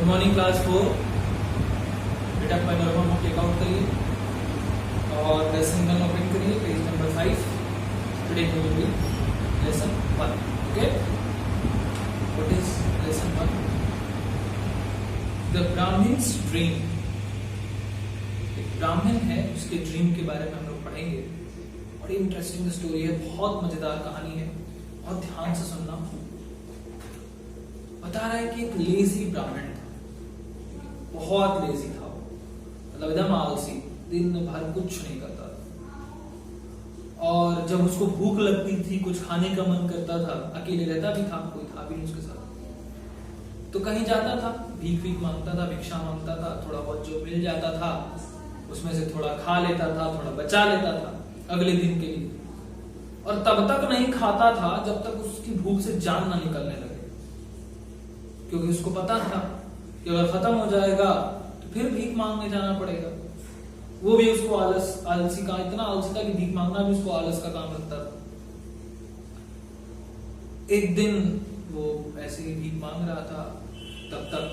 Good morning class 4। बेटा panorama takeout करिए और लेसन 1 ओपन करिए, page number 5। Today we will be lesson 1। Okay, what is lesson 1? The Brahman's dream. एक ब्राह्मण है, उसके ड्रीम के बारे में हम लोग पढ़ेंगे। बड़ी इंटरेस्टिंग स्टोरी है, बहुत मजेदार कहानी है, बहुत ध्यान से सुनना। बता रहा है कि एक लेजी ब्राह्मण था, बहुत लेजी था, मतलब एकदम आलसी, दिन भर कुछ नहीं करता था। और जब उसको भूख लगती थी, कुछ खाने का मन करता था, अकेले रहता भी था, कोई था भी नहीं उसके साथ, तो कहीं जाता था, भीख मांगता था, भिक्षा मांगता था। थोड़ा बहुत जो मिल जाता था उसमें से थोड़ा खा लेता था, थोड़ा बचा लेता था अगले दिन के लिए। और तब तक नहीं खाता था जब तक उसकी भूख से जान ना निकलने लगे, क्योंकि उसको पता था कि अगर खत्म हो जाएगा तो फिर भीख मांगने जाना पड़ेगा। वो भी उसको आलसी का, इतना आलसी था कि भीख मांगना भी उसको आलस का काम लगता था। एक दिन वो ऐसे ही भीख मांग रहा था, तब तक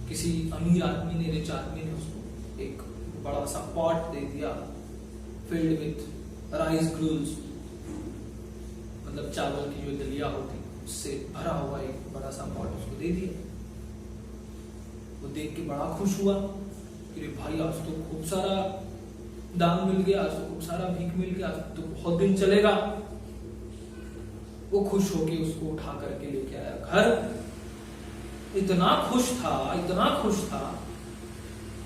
किसी अमीर आदमी ने, रिच आदमी ने उसको एक बड़ा सा पॉट दे दिया, फिल्ड विथ राइस ग्रूल्स, मतलब चावल की जो दलिया होती उससे भरा हुआ एक बड़ा सा पॉट उसको दे दिया। वो देख के बड़ा खुश हुआ कि भाई आज तो खूब सारा दान मिल गया, आज तो खूब सारा भीख मिल गया, आज तो बहुत दिन चलेगा। वो खुश होके उसको उठा करके लेके आया घर। इतना खुश था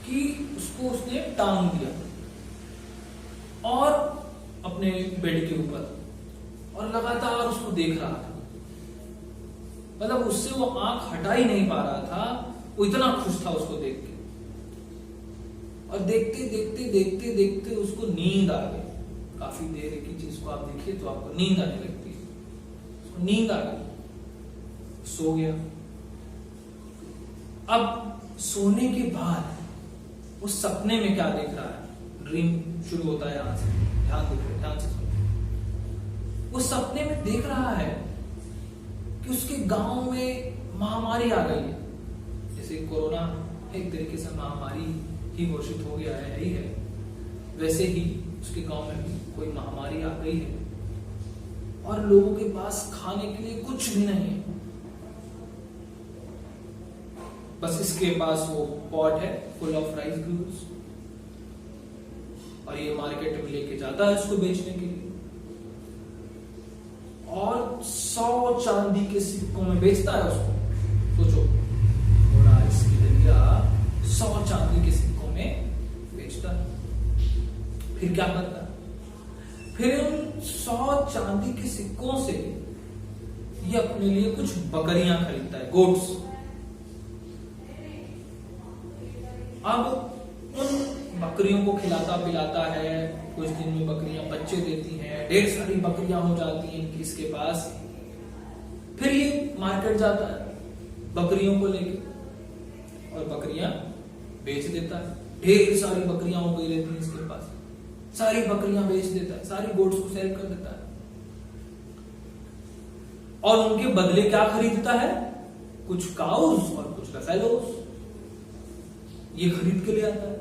कि उसको उसने टांग दिया और अपने बेड के ऊपर, और लगातार उसको देख रहा था। मतलब उससे वो आंख हटा ही नहीं पा रहा था, वो इतना खुश था उसको देख के। और देखते उसको नींद आ गई। काफी देर की चीज को आप देखिए तो आपको नींद आने लगती है। उसको नींद आ गई, सो गया। अब सोने के बाद वो सपने में क्या देख रहा है? ड्रीम शुरू होता है यहां से, ध्यान से सुनो। वो सपने में देख रहा है कि उसके गांव में महामारी आ गई है। जैसे कोरोना एक तरीके से महामारी ही घोषित हो गया है ही है, वैसे ही उसके गांव में भी कोई महामारी आ गई है और लोगों के पास खाने के लिए कुछ भी नहीं है। बस इसके पास वो पॉट है फुल ऑफ राइस ग्रूल्स, और ये मार्केट में लेके जाता है उसको बेचने के लिए, और 100 चांदी के सिक्कों में बेचता है उसको। सोचो, थोड़ा इसकी दलिया 100 चांदी के सिक्कों में बेचता है। फिर क्या करता है? फिर उन 100 चांदी के सिक्कों से ये अपने लिए कुछ बकरियां खरीदता है, गोट्स। अब उन बकरियों को खिलाता पिलाता है, कुछ दिन में बकरियां बच्चे देती हैं, ढेर सारी बकरियां हो जाती हैं इसके पास। फिर ये मार्केट जाता है बकरियों को लेके, और बकरियां बेच देता है। ढेर सारी बकरियां हो गई रहती हैं इसके पास, सारी बकरियां बेच देता है, सारी गोट्स को सेल कर देता है। और उनके बदले क्या खरीदता है? कुछ काउज और कुछ बफेलोस। ये खरीद के ले आता है,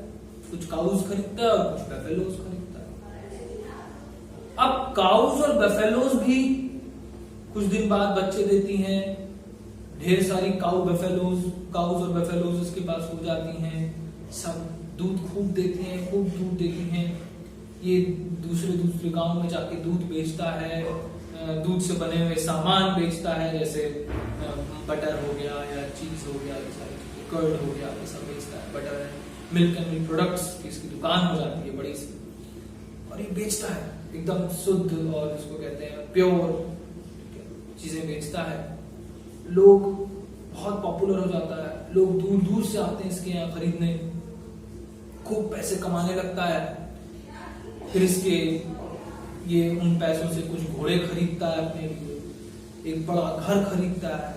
कुछ काउज खरीदता है और कुछ बफेलोस खरीदता है। अब काउज और बफेलोस भी कुछ दिन बाद बच्चे देती हैं। ढेर सारी काउज और बफेलोस उसके पास हो जाती हैं। सब दूध खूब देती हैं, खूब दूध देती हैं। ये दूसरे गांव में जाके दूध बेचता है, दूध से बने हुए सामान बेचता है, जैसे बटर हो गया या चीज हो गया, कर्ड हो गया, ये सब बेचता है। बटर है, मिल्क एंड मिल्क प्रोडक्ट्स की इसकी दुकान हो जाती है बड़ी सी, और ये बेचता है एकदम शुद्ध, और इसको कहते हैं प्योर चीजें बेचता है। लोग बहुत पॉपुलर हो जाता है, लोग दूर दूर से आते हैं इसके यहाँ खरीदने, खूब पैसे कमाने लगता है। फिर इसके ये उन पैसों से कुछ घोड़े खरीदता है अपने लिए, एक बड़ा घर खरीदता है,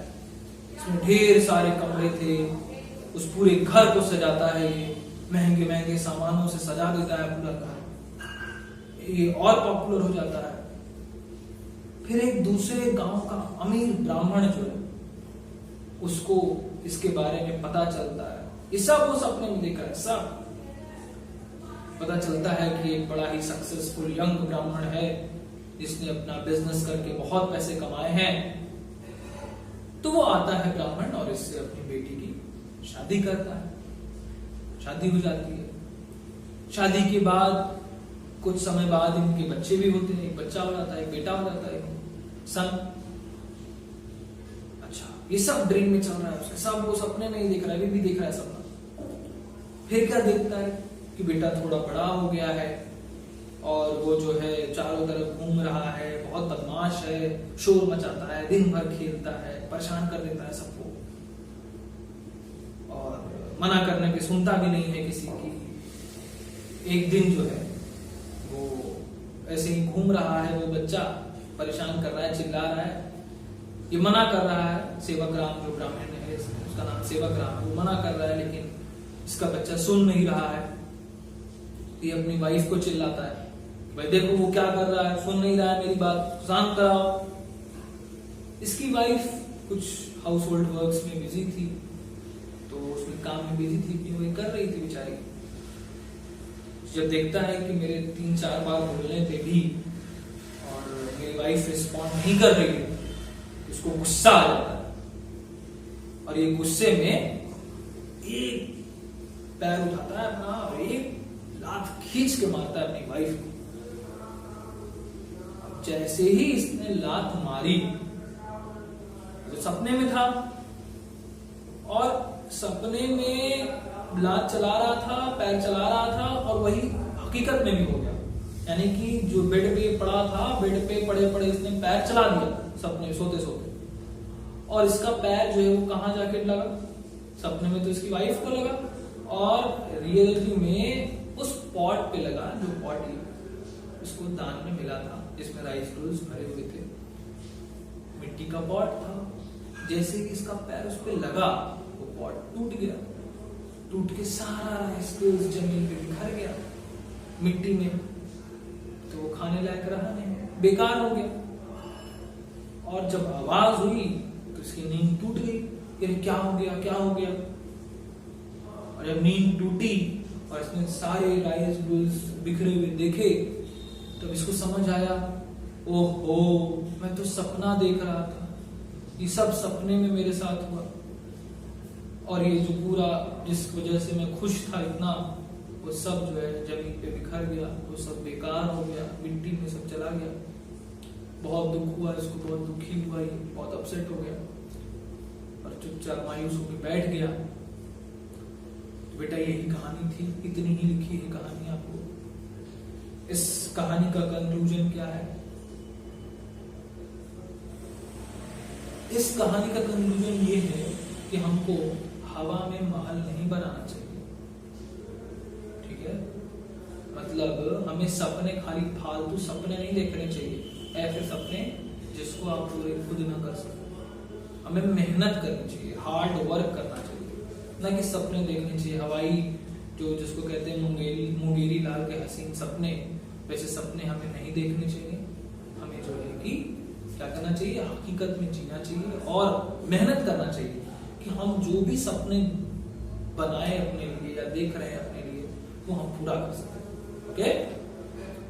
इसमें ढेर सारे कमरे थे, उस पूरे घर को सजाता है। ये महंगे सामानों से सजा देता है पूरा घर, ये और पॉपुलर हो जाता है। फिर एक दूसरे गांव का अमीर ब्राह्मण जो है, उसको इसके बारे में पता चलता है। ये सब वो सपने में देख रहा है, सब पता चलता है कि एक बड़ा ही सक्सेसफुल यंग ब्राह्मण है जिसने अपना बिजनेस करके बहुत पैसे कमाए हैं। तो वो आता है ब्राह्मण और इससे अपनी बेटी की शादी करता है। शादी हो जाती है। शादी के बाद कुछ समय बाद इनके बच्चे भी होते हैं, एक बच्चा हो जाता है, एक बेटा हो जाता है, सन। अच्छा, ये सब ड्रीम में चल रहा है उसके, सब वो सपने में ही देख रहा है, अभी भी देख रहा है सपना। फिर क्या देखता है कि बेटा थोड़ा बड़ा हो गया है और वो जो है चारों तरफ घूम रहा है, बहुत बदमाश है, शोर मचाता है, दिन भर खेलता है, परेशान कर देता है सबको और मना करने पे सुनता भी नहीं है किसी की। एक दिन जो है वो ऐसे ही घूम रहा है, वो बच्चा परेशान कर रहा है, चिल्ला रहा है, ये मना कर रहा है। सेवक राम जो ब्राह्मण है उसका नाम सेवक राम, वो मना कर रहा है लेकिन इसका बच्चा सुन नहीं रहा है। ये अपनी वाइफ को चिल्लाता है, भाई देखो वो क्या कर रहा है, सुन नहीं रहा है मेरी बात, शांत कराओ। इसकी वाइफ कुछ हाउस होल्ड वर्क्स में बिजी थी, तो उसमें काम में बिजी थी कि वो कर रही थी बेचारी। जब देखता है कि मेरे 3-4 बार बोलने पे भी और मेरी वाइफ रिस्पॉन्ड नहीं कर रही है, उसको गुस्सा आ जाता है और ये गुस्से में एक पैर उठाता है अपना और एक लात खींच के मारता है अपनी वाइफ को। अब जैसे ही इसने लात मारी, जो सपने में था और सपने में लात चला रहा था, पैर चला रहा था और वही हकीकत में भी हो गया। यानी कि जो बेड पे पड़ा था, बेड पे पड़े पड़े इसने पैर चला दिया सपने सोते सोते, और इसका पैर जो है वो कहां जाके लगा, सपने में तो इसकी वाइफ को लगा और रियलिटी में उस पॉट पे लगा जो पॉट इसको दान में मिला था, जिसमें राइस रोल्स भरे हुए थे, मिट्टी का पॉट था। जैसे कि इसका पैर उस पे लगा, वो पॉट टूट गया, टूट के सारा राइस रोल्स जमीन पे बिखर गया मिट्टी में। तो वो खाने लायक रहा नहीं, बेकार हो गया। और जब आवाज हुई तो इसकी नींद टूट गई, ये क्या हो गया, क्या हो गया। और जब नींद टूटी और इसने सारे राइस रोल्स बिखरे हुए देखे, तब इसको समझ आया, ओहो मैं तो सपना देख रहा था, ये सब सपने में मेरे साथ हुआ। और ये जो पूरा जिस वजह से मैं खुश था इतना, वो सब जो है जमीन पे बिखर गया, वो सब बेकार हो गया, मिट्टी में सब चला गया। बहुत दुख हुआ इसको, बहुत दुखी हुआ, ये बहुत अपसेट हो गया और चुपचाप मायूस होकर बैठ गया। तो बेटा यही कहानी थी, इतनी ही लिखी है कहानी आपको। इस कहानी का कंक्लूजन क्या है? इस कहानी का कंक्लूजन ये है कि हमको हवा में महल नहीं बनाना चाहिए, ठीक है। मतलब हमें सपने, खाली फालतू सपने नहीं देखने चाहिए, ऐसे सपने जिसको आप पूरे खुद ना कर सके। हमें मेहनत करनी चाहिए, हार्ड वर्क करना चाहिए, ना कि सपने देखने चाहिए हवाई, जो जिसको कहते हैं मुंगेरी लाल के हसीन सपने, वैसे सपने हमें नहीं देखने चाहिए। हमें जो है कि क्या करना चाहिए, हकीकत में जीना चाहिए और मेहनत करना चाहिए कि हम जो भी सपने बनाए अपने लिए या देख रहे हैं अपने लिए, वो हम पूरा कर सकें। ओके,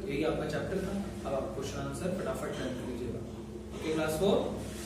यही आपका चैप्टर था। अब आप क्वेश्चन आंसर फटाफट कर लीजिएगा। Okay class 4।